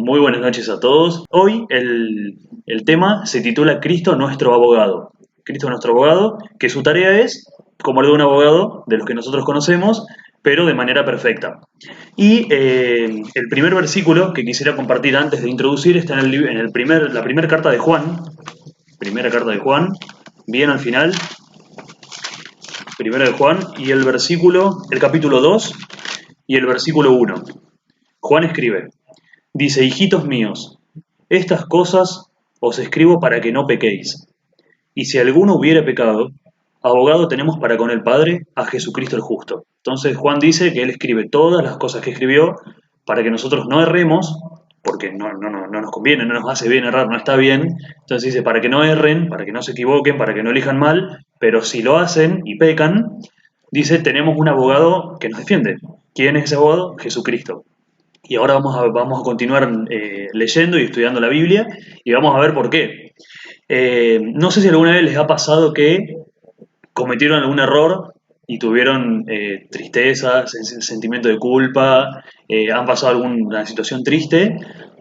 Muy buenas noches a todos. Hoy el tema se titula Cristo nuestro abogado. Cristo nuestro abogado, que su tarea es, como lo de un abogado, de los que nosotros conocemos, pero de manera perfecta. Y el primer versículo que quisiera compartir antes de introducir está la primera carta de Juan. Primera carta de Juan, bien al final. Primera de Juan y el capítulo 2 y el versículo 1. Juan escribe. Dice, hijitos míos, estas cosas os escribo para que no pequéis. Y si alguno hubiere pecado, abogado tenemos para con el Padre a Jesucristo el justo. Entonces Juan dice que él escribe todas las cosas que escribió para que nosotros no erremos, porque no nos conviene, no nos hace bien errar, no está bien. Entonces dice, para que no erren, para que no se equivoquen, para que no elijan mal, pero si lo hacen y pecan, dice, tenemos un abogado que nos defiende. ¿Quién es ese abogado? Jesucristo. Y ahora vamos a continuar leyendo y estudiando la Biblia y vamos a ver por qué. No sé si alguna vez les ha pasado que cometieron algún error y tuvieron tristeza, sentimiento de culpa, han pasado alguna situación triste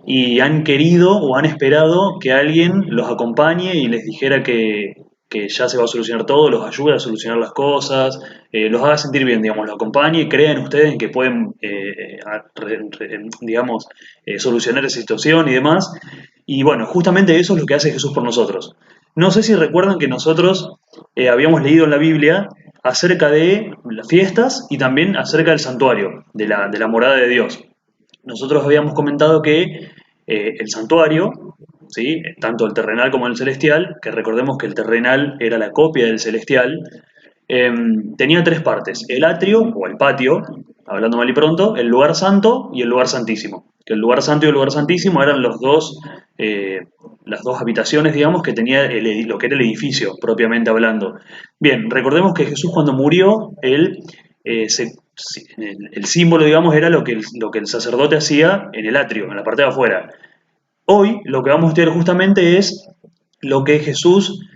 y han querido o han esperado que alguien los acompañe y les dijera que ya se va a solucionar todo, los ayude a solucionar las cosas, los haga sentir bien, digamos, los acompañe y crean ustedes en que pueden, digamos, solucionar esa situación y demás. Y bueno, justamente eso es lo que hace Jesús por nosotros. No sé si recuerdan que nosotros habíamos leído en la Biblia acerca de las fiestas y también acerca del santuario, de la morada de Dios. Nosotros habíamos comentado que el santuario, ¿sí? Tanto el terrenal como el celestial, que recordemos que el terrenal era la copia del celestial, eh, tenía tres partes: el atrio o el patio, hablando mal y pronto, el lugar santo y el lugar santísimo. Que el lugar santo y el lugar santísimo eran las dos habitaciones, digamos, que tenía lo que era el edificio, propiamente hablando. Bien, recordemos que Jesús cuando murió, él el símbolo, digamos, era lo que el sacerdote hacía en el atrio, en la parte de afuera. Hoy lo que vamos a estudiar justamente es lo que Jesús,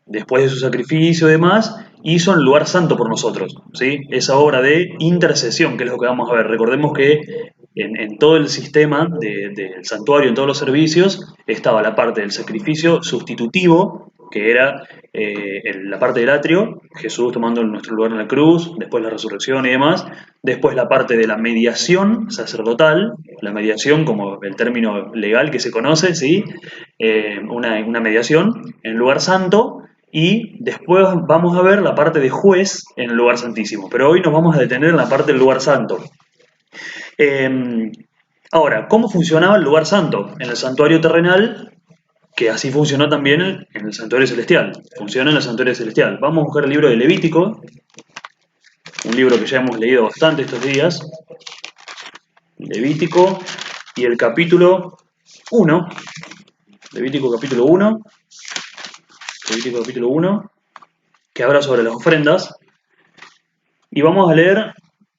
después de su sacrificio y demás, hizo en el lugar santo por nosotros, ¿sí? Esa obra de intercesión, que es lo que vamos a ver. Recordemos que en todo el sistema del santuario, en todos los servicios, estaba la parte del sacrificio sustitutivo, que era la parte del atrio, Jesús tomando nuestro lugar en la cruz, después la resurrección y demás, después la parte de la mediación sacerdotal, la mediación como el término legal que se conoce, ¿sí? Una mediación en el lugar santo, y después vamos a ver la parte de juez en el lugar santísimo, pero hoy nos vamos a detener en la parte del lugar santo. Eh, Ahora, ¿cómo funcionaba el lugar santo? En el santuario terrenal, que así funcionó también en el santuario celestial. Funciona en el santuario celestial. Vamos a buscar el libro de Levítico, un libro que ya hemos leído bastante estos días. Levítico y el capítulo 1. Levítico capítulo 1. Levítico capítulo 1, que habla sobre las ofrendas. Y vamos a leer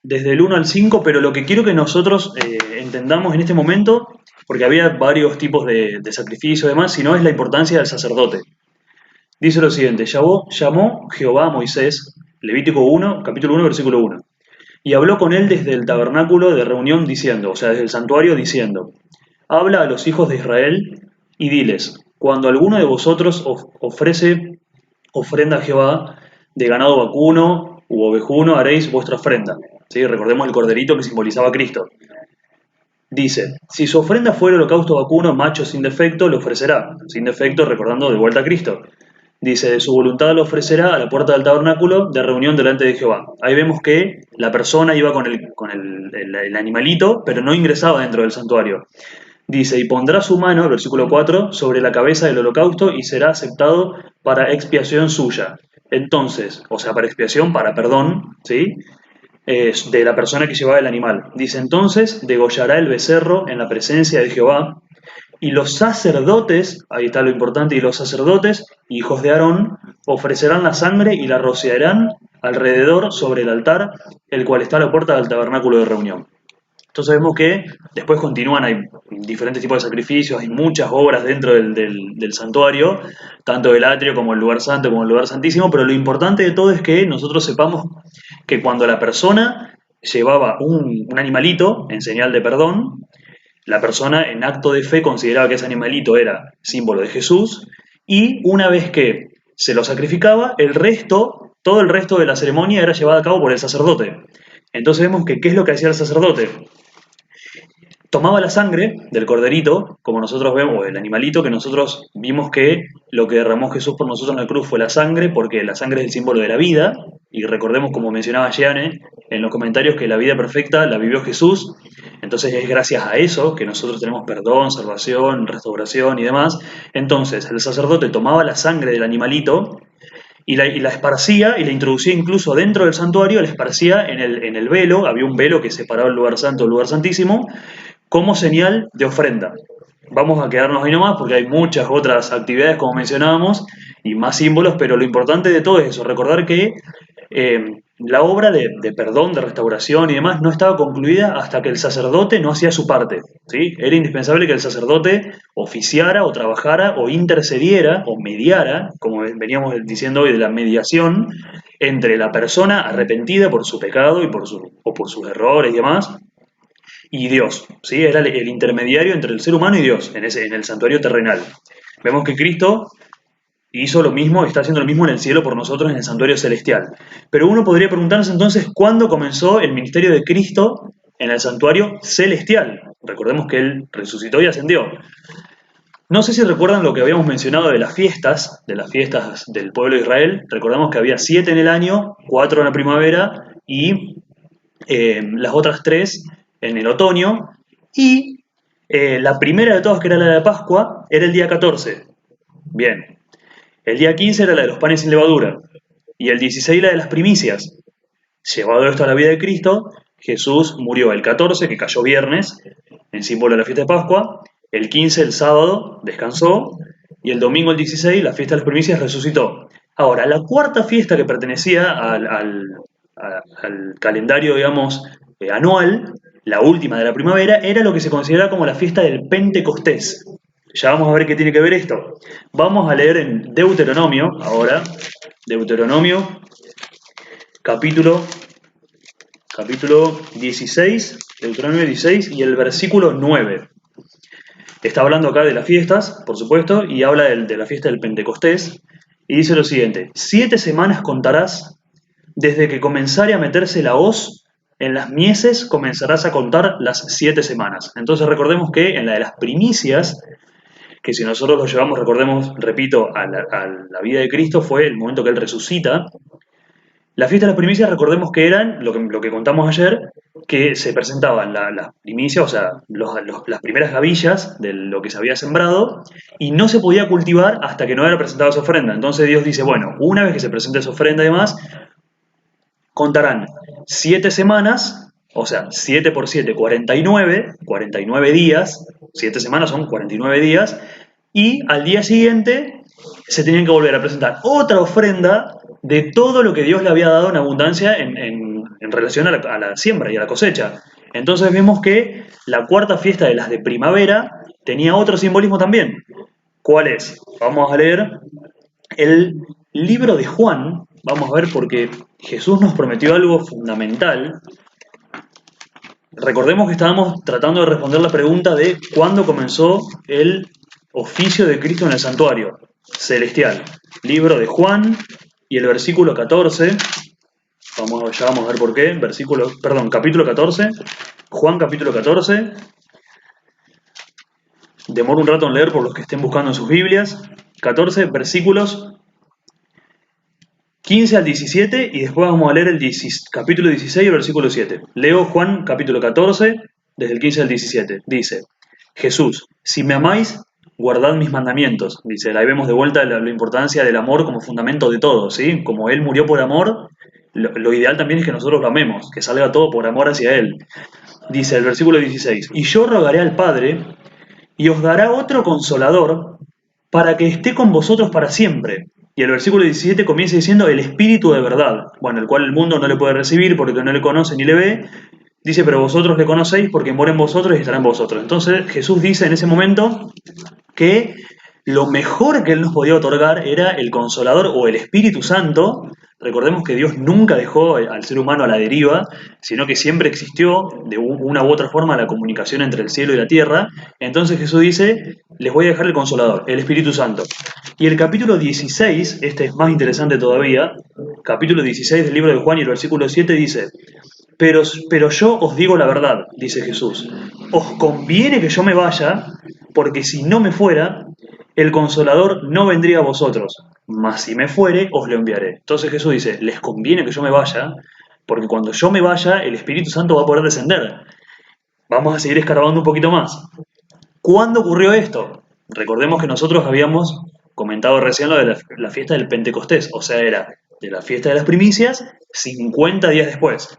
desde el 1 al 5, pero lo que quiero que nosotros entendamos en este momento, porque había varios tipos de sacrificio y demás, sino es la importancia del sacerdote. Dice lo siguiente: llamó Jehová a Moisés, Levítico 1, capítulo 1, versículo 1, y habló con él desde el tabernáculo de reunión diciendo, o sea, desde el santuario diciendo, habla a los hijos de Israel y diles, cuando alguno de vosotros ofrece ofrenda a Jehová de ganado vacuno u ovejuno, haréis vuestra ofrenda. ¿Sí? Recordemos el corderito que simbolizaba a Cristo. Dice, si su ofrenda fuera holocausto vacuno, macho sin defecto, lo ofrecerá. Sin defecto, recordando de vuelta a Cristo. Dice, de su voluntad lo ofrecerá a la puerta del tabernáculo de reunión delante de Jehová. Ahí vemos que la persona iba con el animalito, pero no ingresaba dentro del santuario. Dice, y pondrá su mano, el versículo 4, sobre la cabeza del holocausto y será aceptado para expiación suya. Entonces, o sea, para expiación, para perdón, ¿sí? De la persona que llevaba el animal. Dice, entonces degollará el becerro en la presencia de Jehová, y los sacerdotes, ahí está lo importante, y los sacerdotes, hijos de Aarón, ofrecerán la sangre y la rociarán alrededor sobre el altar, el cual está a la puerta del tabernáculo de reunión. Entonces vemos que después continúan, hay diferentes tipos de sacrificios, hay muchas obras dentro del santuario, tanto del atrio como el lugar santo como el lugar santísimo, pero lo importante de todo es que nosotros sepamos que cuando la persona llevaba un animalito en señal de perdón, La persona en acto de fe consideraba que ese animalito era símbolo de Jesús y una vez que se lo sacrificaba, todo el resto de la ceremonia era llevada a cabo por el sacerdote. Entonces vemos que ¿qué es lo que hacía el sacerdote? Tomaba la sangre del corderito, como nosotros vemos, o del animalito, que nosotros vimos que lo que derramó Jesús por nosotros en la cruz fue la sangre, porque la sangre es el símbolo de la vida, y recordemos, como mencionaba Jeanne en los comentarios, que la vida perfecta la vivió Jesús, entonces es gracias a eso que nosotros tenemos perdón, salvación, restauración y demás. Entonces el sacerdote tomaba la sangre del animalito y la esparcía y la introducía incluso dentro del santuario, la esparcía en el velo, había un velo que separaba el lugar santo del lugar santísimo, como señal de ofrenda. Vamos a quedarnos ahí nomás porque hay muchas otras actividades, como mencionábamos, y más símbolos, pero lo importante de todo es eso, recordar que la obra de perdón, de restauración y demás no estaba concluida hasta que el sacerdote no hacía su parte, ¿sí? Era indispensable que el sacerdote oficiara o trabajara o intercediera o mediara, como veníamos diciendo hoy de la mediación, entre la persona arrepentida por su pecado o por sus errores y demás, y Dios, ¿sí? Era el intermediario entre el ser humano y Dios en el santuario terrenal. Vemos que Cristo hizo lo mismo, está haciendo lo mismo en el cielo por nosotros en el santuario celestial. Pero uno podría preguntarse entonces cuándo comenzó el ministerio de Cristo en el santuario celestial. Recordemos que Él resucitó y ascendió. No sé si recuerdan lo que habíamos mencionado de las fiestas del pueblo de Israel. Recordamos que había 7 en el año, 4 en la primavera y las otras 3 en el otoño. Y la primera de todas, que era la de Pascua, era el día 14. Bien, el día 15 era la de los panes sin levadura y el 16 la de las primicias. Llevado esto a la vida de Cristo, Jesús murió el 14, que cayó viernes, en símbolo de la fiesta de Pascua, el 15 el sábado descansó y el domingo el 16 la fiesta de las primicias resucitó. Ahora, la cuarta fiesta que pertenecía al calendario, digamos, anual, la última de la primavera, era lo que se considera como la fiesta del Pentecostés. Ya vamos a ver qué tiene que ver esto. Vamos a leer en Deuteronomio, ahora, Deuteronomio, capítulo 16, Deuteronomio 16 y el versículo 9. Está hablando acá de las fiestas, por supuesto, y habla de la fiesta del Pentecostés, y dice lo siguiente: 7 semanas contarás, desde que comenzare a meterse la hoz en las mieses, comenzarás a contar las 7 semanas. Entonces recordemos que en la de las primicias, que si nosotros lo llevamos, recordemos, repito, a la vida de Cristo, fue el momento que Él resucita. La fiesta de las primicias, recordemos que eran, lo que contamos ayer, que se presentaban las primicias, o sea, las primeras gavillas de lo que se había sembrado, y no se podía cultivar hasta que no era presentada su ofrenda. Entonces Dios dice, bueno, una vez que se presente su ofrenda y demás, contarán 7 semanas, o sea, 7 por 7, 49 días, 7 semanas son 49 días, y al día siguiente se tenían que volver a presentar otra ofrenda de todo lo que Dios le había dado en abundancia en relación a la siembra y a la cosecha. Entonces vemos que la cuarta fiesta de las de primavera tenía otro simbolismo también. ¿Cuál es? Vamos a leer el libro de Juan. Vamos a ver, porque Jesús nos prometió algo fundamental. Recordemos que estábamos tratando de responder la pregunta de cuándo comenzó el oficio de Cristo en el santuario celestial. Libro de Juan y el versículo 14. Ya vamos a ver por qué. Capítulo 14. Juan capítulo 14. Demoro un rato en leer por los que estén buscando en sus Biblias. 14 versículos 15 al 17 y después vamos a leer el capítulo 16 y el versículo 7. Leo Juan capítulo 14 desde el 15 al 17. Dice: Jesús, si me amáis, guardad mis mandamientos. Dice, ahí vemos de vuelta la importancia del amor como fundamento de todo, ¿sí? Como Él murió por amor, lo ideal también es que nosotros lo amemos, que salga todo por amor hacia Él. Dice el versículo 16: y yo rogaré al Padre y os dará otro consolador para que esté con vosotros para siempre. Y el versículo 17 comienza diciendo el Espíritu de verdad, bueno, el cual el mundo no le puede recibir porque no le conoce ni le ve. Dice, pero vosotros le conocéis porque mora en vosotros y estará en vosotros. Entonces Jesús dice en ese momento que lo mejor que Él nos podía otorgar era el Consolador o el Espíritu Santo. Recordemos que Dios nunca dejó al ser humano a la deriva, sino que siempre existió de una u otra forma la comunicación entre el cielo y la tierra. Entonces Jesús dice, les voy a dejar el Consolador, el Espíritu Santo. Y el capítulo 16, este es más interesante todavía, capítulo 16 del libro de Juan y el versículo 7 dice, pero yo os digo la verdad, dice Jesús, os conviene que yo me vaya, porque si no me fuera, el Consolador no vendría a vosotros, mas si me fuere, os lo enviaré. Entonces Jesús dice, les conviene que yo me vaya, porque cuando yo me vaya, el Espíritu Santo va a poder descender. Vamos a seguir escarbando un poquito más. ¿Cuándo ocurrió esto? Recordemos que nosotros habíamos comentado recién lo de la fiesta del Pentecostés, o sea, era de la fiesta de las primicias 50 días después.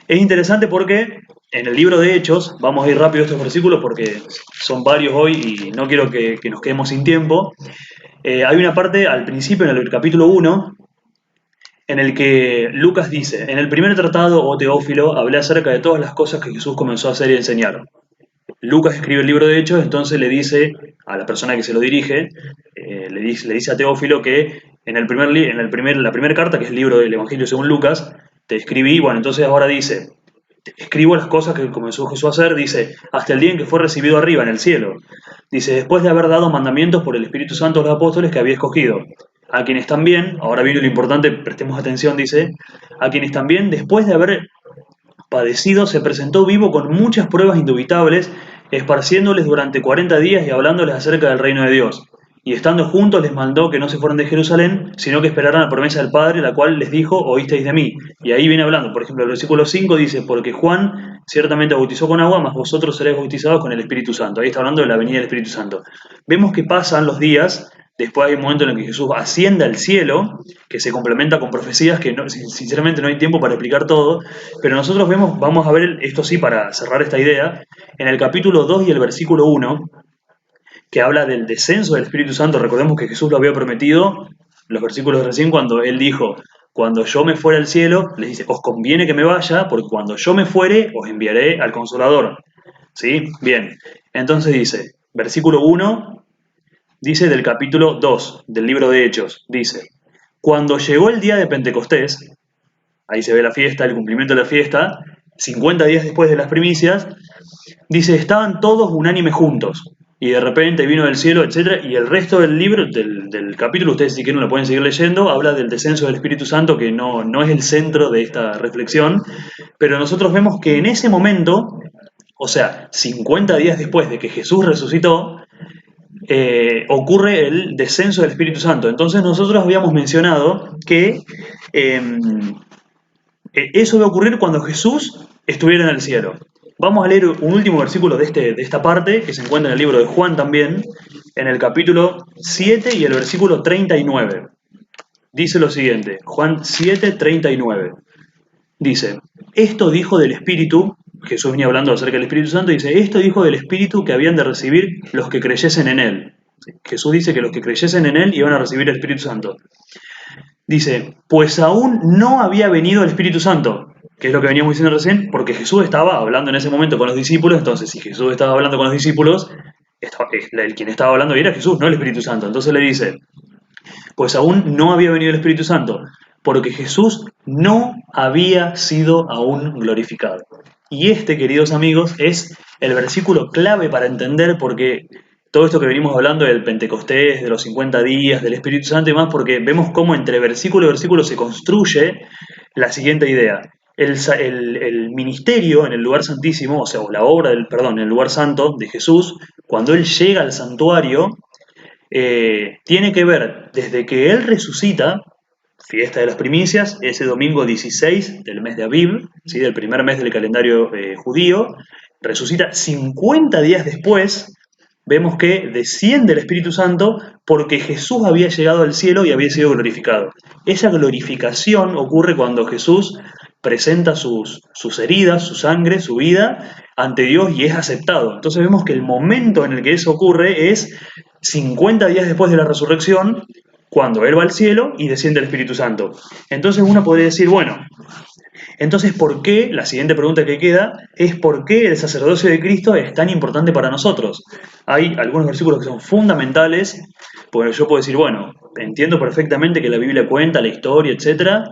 Es interesante porque en el libro de Hechos, vamos a ir rápido a estos versículos porque son varios hoy y no quiero que nos quedemos sin tiempo. Hay una parte al principio, en el capítulo 1, en el que Lucas dice, en el primer tratado, oh Teófilo, hablé acerca de todas las cosas que Jesús comenzó a hacer y enseñar. Lucas escribe el libro de Hechos, entonces le dice a la persona que se lo dirige, le dice a Teófilo que la primera carta, que es el libro del Evangelio según Lucas, te escribí, bueno, entonces ahora dice, escribo las cosas que comenzó Jesús a hacer, dice, hasta el día en que fue recibido arriba, en el cielo. Dice, después de haber dado mandamientos por el Espíritu Santo a los apóstoles que había escogido, a quienes también, ahora viene lo importante, prestemos atención, dice, a quienes también, después de haber padecido, se presentó vivo con muchas pruebas indubitables, esparciéndoles durante 40 días y hablándoles acerca del reino de Dios. Y estando juntos les mandó que no se fueran de Jerusalén, sino que esperaran la promesa del Padre, la cual les dijo, oísteis de mí. Y ahí viene hablando, por ejemplo, el versículo 5 dice, porque Juan ciertamente bautizó con agua, mas vosotros seréis bautizados con el Espíritu Santo. Ahí está hablando de la venida del Espíritu Santo. Vemos que pasan los días, después hay un momento en el que Jesús asciende al cielo, que se complementa con profecías que sinceramente no hay tiempo para explicar todo, pero nosotros vamos a ver, esto sí para cerrar esta idea, en el capítulo 2 y el versículo 1, que habla del descenso del Espíritu Santo. Recordemos que Jesús lo había prometido, los versículos de recién, cuando Él dijo, cuando yo me fuera al cielo, les dice, os conviene que me vaya, porque cuando yo me fuere, os enviaré al Consolador. ¿Sí? Bien. Entonces dice, versículo 1, dice del capítulo 2 del libro de Hechos, dice, cuando llegó el día de Pentecostés, ahí se ve la fiesta, el cumplimiento de la fiesta, 50 días después de las primicias, dice, estaban todos unánimes juntos, y de repente vino del cielo, etcétera, y el resto del libro, del capítulo, ustedes si quieren lo pueden seguir leyendo, habla del descenso del Espíritu Santo, que no es el centro de esta reflexión, pero nosotros vemos que en ese momento, o sea, 50 días después de que Jesús resucitó, ocurre el descenso del Espíritu Santo. Entonces nosotros habíamos mencionado que eso va a ocurrir cuando Jesús estuviera en el cielo. Vamos a leer un último versículo de esta parte, que se encuentra en el libro de Juan también, en el capítulo 7 y el versículo 39. Dice lo siguiente, Juan 7, 39. Dice, esto dijo del Espíritu, Jesús venía hablando acerca del Espíritu Santo, dice, esto dijo del Espíritu que habían de recibir los que creyesen en Él. Jesús dice que los que creyesen en Él iban a recibir el Espíritu Santo. Dice, pues aún no había venido el Espíritu Santo, que es lo que veníamos diciendo recién, porque Jesús estaba hablando en ese momento con los discípulos, entonces si Jesús estaba hablando con los discípulos, quien estaba hablando era Jesús, no el Espíritu Santo. Entonces le dice, pues aún no había venido el Espíritu Santo, porque Jesús no había sido aún glorificado. Y este, queridos amigos, es el versículo clave para entender porque todo esto que venimos hablando del Pentecostés, de los 50 días, del Espíritu Santo y más, porque vemos cómo entre versículo y versículo se construye la siguiente idea. El ministerio en el lugar santísimo, o sea, la obra en el lugar santo de Jesús, cuando Él llega al santuario, tiene que ver desde que Él resucita, fiesta de las primicias, ese domingo 16 del mes de Aviv, ¿sí? Del primer mes del calendario judío, resucita 50 días después, vemos que desciende el Espíritu Santo porque Jesús había llegado al cielo y había sido glorificado. Esa glorificación ocurre cuando Jesús presenta sus heridas, su sangre, su vida ante Dios y es aceptado. Entonces vemos que el momento en el que eso ocurre es 50 días después de la resurrección, cuando Él va al cielo y desciende el Espíritu Santo. Entonces uno podría decir, bueno, Entonces, ¿por qué? La siguiente pregunta que queda es ¿por qué el sacerdocio de Cristo es tan importante para nosotros? Hay algunos versículos que son fundamentales, porque yo puedo decir, bueno, entiendo perfectamente que la Biblia cuenta la historia, etcétera.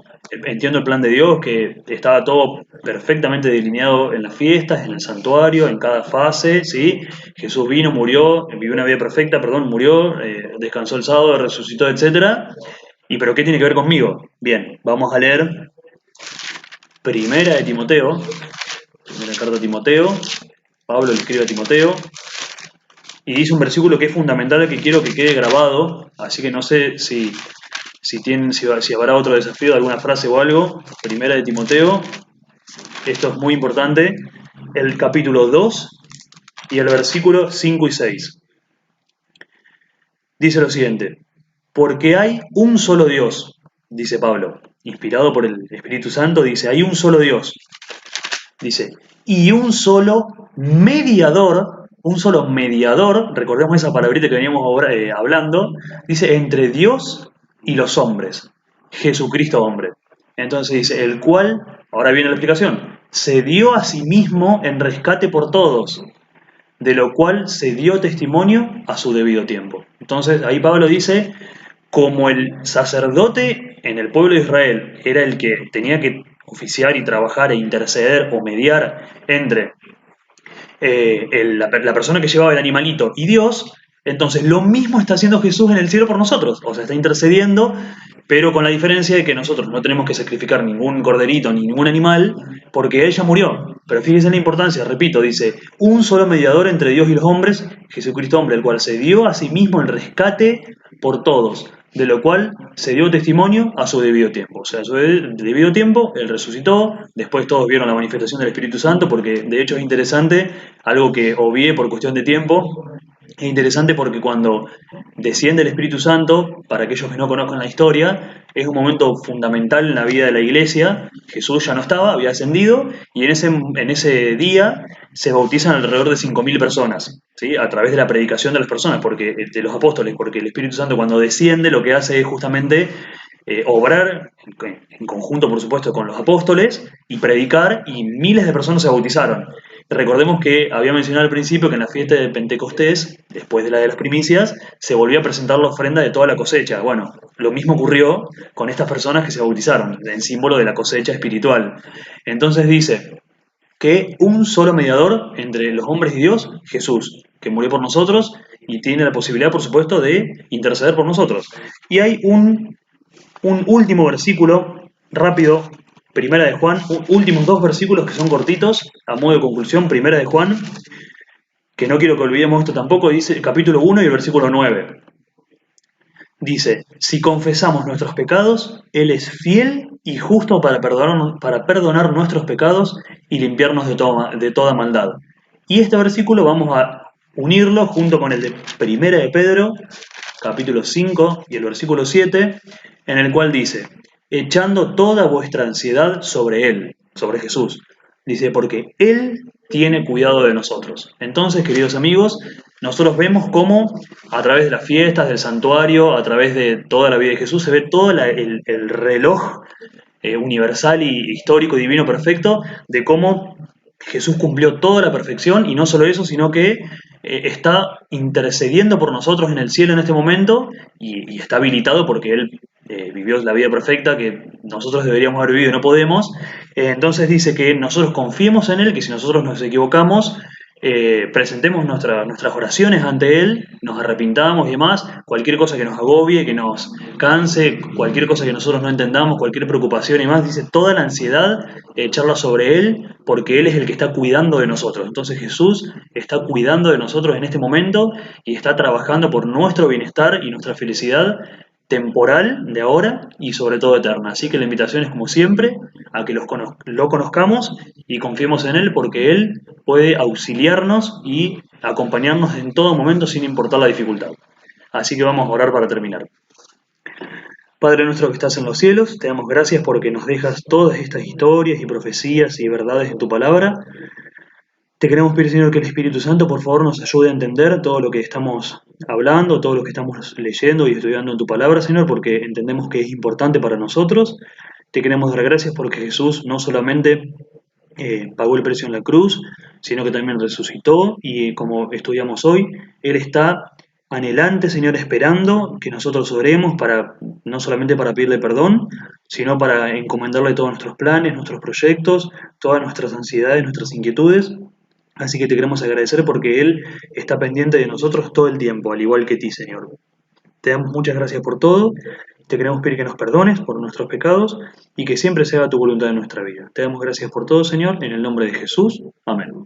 Entiendo el plan de Dios, que estaba todo perfectamente delineado en las fiestas, en el santuario, en cada fase, ¿sí? Jesús vino, murió, vivió una vida perfecta, perdón, murió, descansó el sábado, resucitó, etcétera. ¿Y pero qué tiene que ver conmigo? Bien, vamos a leer Primera de Timoteo, primera carta a Timoteo, Pablo le escribe a Timoteo, y dice un versículo que es fundamental que quiero que quede grabado, así que no sé si habrá otro desafío de alguna frase o algo. Primera de Timoteo, esto es muy importante, el capítulo 2 y el versículo 5 y 6. Dice lo siguiente: porque hay un solo Dios, dice Pablo, inspirado por el Espíritu Santo, dice, hay un solo Dios, dice, y un solo mediador, recordemos esa palabrita que veníamos hablando, dice, entre Dios y los hombres, Jesucristo hombre. Entonces dice, el cual, ahora viene la explicación, se dio a sí mismo en rescate por todos, de lo cual se dio testimonio a su debido tiempo. Entonces ahí Pablo dice, como el sacerdote en el pueblo de Israel era el que tenía que oficiar y trabajar e interceder o mediar entre la persona que llevaba el animalito y Dios, entonces lo mismo está haciendo Jesús en el cielo por nosotros, o sea, está intercediendo, pero con la diferencia de que nosotros no tenemos que sacrificar ningún corderito ni ningún animal, porque Él ya murió. Pero fíjense la importancia, repito, dice, un solo mediador entre Dios y los hombres, Jesucristo hombre, el cual se dio a sí mismo en rescate por todos, de lo cual se dio testimonio a su debido tiempo. O sea, a su debido tiempo, Él resucitó, después todos vieron la manifestación del Espíritu Santo, porque de hecho es interesante, algo que obvié por cuestión de tiempo, es interesante porque cuando desciende el Espíritu Santo, para aquellos que no conozcan la historia, es un momento fundamental en la vida de la iglesia. Jesús ya no estaba, había ascendido, y en ese día se bautizan alrededor de 5.000 personas, ¿sí? A través de la predicación de las personas, de los apóstoles, porque el Espíritu Santo cuando desciende lo que hace es justamente obrar en conjunto, por supuesto, con los apóstoles y predicar, y miles de personas se bautizaron. Recordemos que había mencionado al principio que en la fiesta de Pentecostés, después de la de las primicias, se volvió a presentar la ofrenda de toda la cosecha. Bueno, lo mismo ocurrió con estas personas que se bautizaron, en símbolo de la cosecha espiritual. Entonces dice que un solo mediador entre los hombres y Dios, Jesús, que murió por nosotros y tiene la posibilidad, por supuesto, de interceder por nosotros. Y hay un último versículo, rápido, Primera de Juan, últimos dos versículos que son cortitos, a modo de conclusión, Primera de Juan, que no quiero que olvidemos esto tampoco, dice el capítulo 1 y el versículo 9. Dice, si confesamos nuestros pecados, Él es fiel y justo para perdonar nuestros pecados y limpiarnos de toda maldad. Y este versículo vamos a unirlo junto con el de Primera de Pedro, capítulo 5 y el versículo 7, en el cual dice, echando toda vuestra ansiedad sobre Él, sobre Jesús. Dice, porque Él tiene cuidado de nosotros. Entonces, queridos amigos, nosotros vemos cómo a través de las fiestas, del santuario, a través de toda la vida de Jesús, se ve todo el reloj universal y histórico, divino, perfecto, de cómo Jesús cumplió toda la perfección, y no solo eso, sino que está intercediendo por nosotros en el cielo en este momento, y está habilitado porque Él vivió la vida perfecta que nosotros deberíamos haber vivido y no podemos. Entonces dice que nosotros confiemos en Él, que si nosotros nos equivocamos, presentemos nuestras oraciones ante Él, nos arrepintamos y demás, cualquier cosa que nos agobie, que nos canse, cualquier cosa que nosotros no entendamos, cualquier preocupación y más, dice toda la ansiedad, echarla sobre Él, porque Él es el que está cuidando de nosotros. Entonces Jesús está cuidando de nosotros en este momento y está trabajando por nuestro bienestar y nuestra felicidad temporal de ahora y sobre todo eterna. Así que la invitación es como siempre a que lo conozcamos y confiemos en Él, porque Él puede auxiliarnos y acompañarnos en todo momento sin importar la dificultad. Así que vamos a orar para terminar. Padre nuestro que estás en los cielos, te damos gracias porque nos dejas todas estas historias y profecías y verdades en tu palabra. Te queremos pedir, Señor, que el Espíritu Santo, por favor, nos ayude a entender todo lo que estamos hablando, todo lo que estamos leyendo y estudiando en tu palabra, Señor, porque entendemos que es importante para nosotros. Te queremos dar gracias porque Jesús no solamente pagó el precio en la cruz, sino que también resucitó y como estudiamos hoy, Él está anhelante, Señor, esperando que nosotros oremos para, no solamente para pedirle perdón, sino para encomendarle todos nuestros planes, nuestros proyectos, todas nuestras ansiedades, nuestras inquietudes. Así que te queremos agradecer porque Él está pendiente de nosotros todo el tiempo, al igual que ti, Señor. Te damos muchas gracias por todo. Te queremos pedir que nos perdones por nuestros pecados y que siempre se haga tu voluntad en nuestra vida. Te damos gracias por todo, Señor, en el nombre de Jesús. Amén.